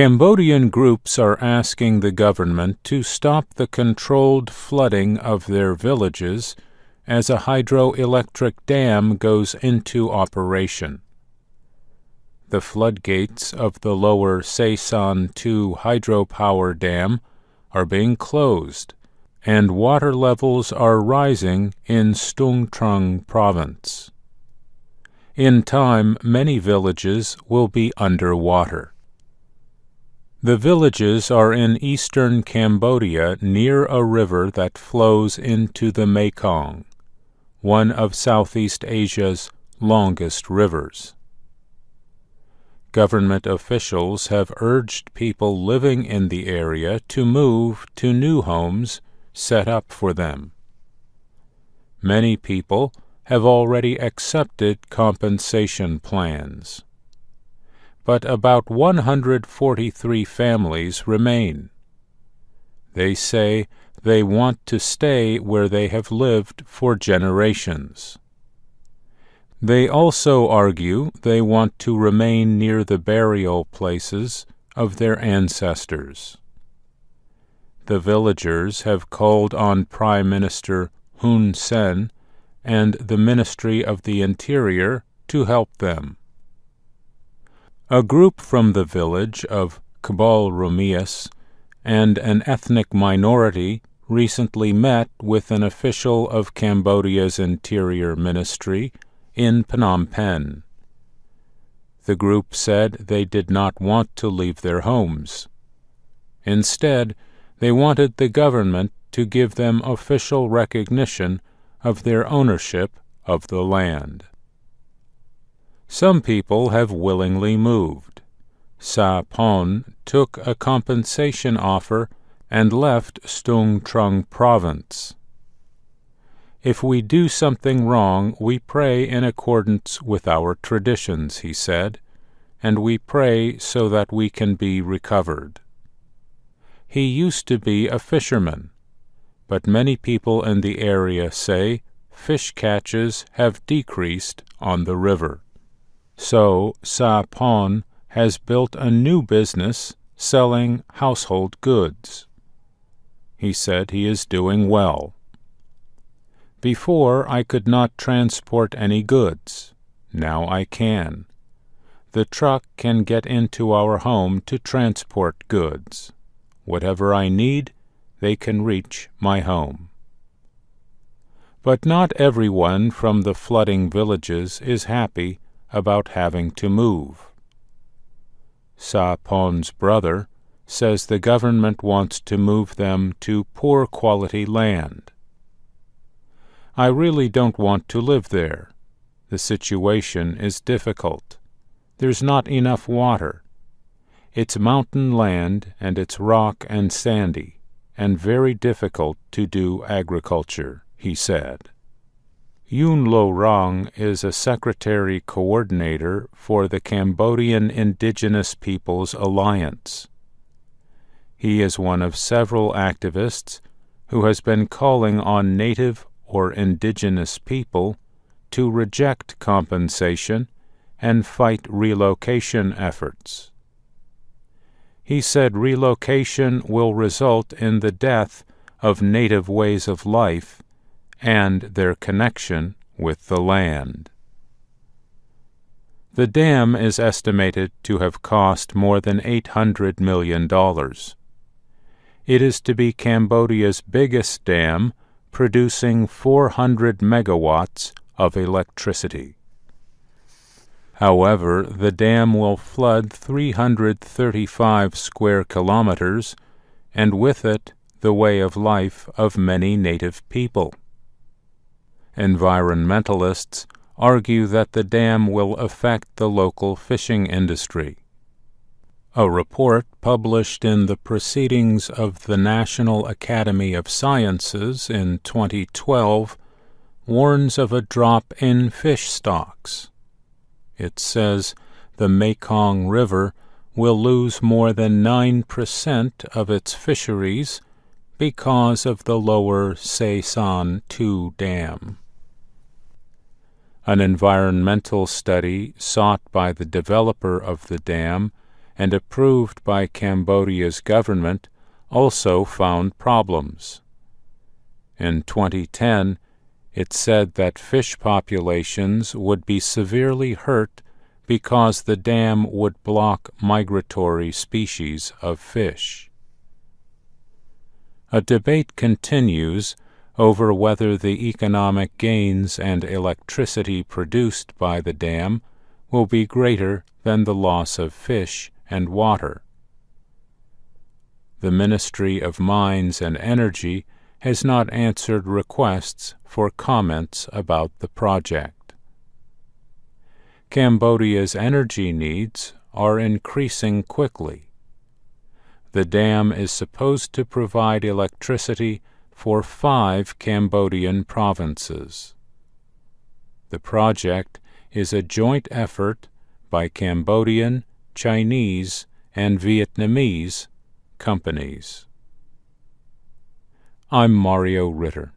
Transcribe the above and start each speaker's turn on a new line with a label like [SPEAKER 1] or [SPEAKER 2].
[SPEAKER 1] Cambodian groups are asking the government to stop the controlled flooding of their villages as a hydroelectric dam goes into operation. The floodgates of the lower Sah Ponh 2 hydropower dam are being closed, and water levels are rising in Stung Treng province. In time, many villages will be underwater. The villages are in eastern Cambodia near a river that flows into the Mekong, one of Southeast Asia's longest rivers. Government officials have urged people living in the area to move to new homes set up for them. Many people have already accepted compensation plans, but about 143 families remain. They say they want to stay where they have lived for generations. They also argue they want to remain near the burial places of their ancestors. The villagers have called on Prime Minister Hun Sen and the Ministry of the Interior to help them. A group from the village of Cabal Rumias and an ethnic minority recently met with an official of Cambodia's Interior Ministry in Phnom Penh. The group said they did not want to leave their homes. Instead, they wanted the government to give them official recognition of their ownership of the land. Some people have willingly moved. Sah Ponh took a compensation offer and left Stung Treng province. "If we do something wrong, we pray in accordance with our traditions," he said, "and we pray so that we can be recovered." He used to be a fisherman, but many people in the area say fish catches have decreased on the river. So Sah Ponh has built a new business selling household goods. He said he is doing well. "Before I could not transport any goods. Now I can. The truck can get into our home to transport goods. Whatever I need, they can reach my home." But not everyone from the flooding villages is happy about having to move. Sah Ponh's brother says the government wants to move them to poor quality land. "I really don't want to live there. The situation is difficult. There's not enough water. It's mountain land and it's rock and sandy, and very difficult to do agriculture," he said. Lorang is a secretary coordinator for the Cambodian Indigenous Peoples Alliance. He is one of several activists who has been calling on native or indigenous people to reject compensation and fight relocation efforts. He said relocation will result in the death of native ways of life and their connection with the land. The dam is estimated to have cost more than $800 million. It is to be Cambodia's biggest dam, producing 400 megawatts of electricity. However, the dam will flood 335 square kilometers, and with it, the way of life of many native people. Environmentalists argue that the dam will affect the local fishing industry. A report published in the Proceedings of the National Academy of Sciences in 2012 warns of a drop in fish stocks. It says the Mekong River will lose more than 9% of its fisheries because of the lower Sah Ponh 2 dam. An environmental study sought by the developer of the dam and approved by Cambodia's government, also found problems. In 2010, it said that fish populations would be severely hurt because the dam would block migratory species of fish. A debate continues over whether the economic gains and electricity produced by the dam will be greater than the loss of fish and water. The Ministry of Mines and Energy has not answered requests for comments about the project. Cambodia's energy needs are increasing quickly. The dam is supposed to provide electricity for 5 Cambodian provinces. The project is a joint effort by Cambodian, Chinese, and Vietnamese companies. I'm Mario Ritter.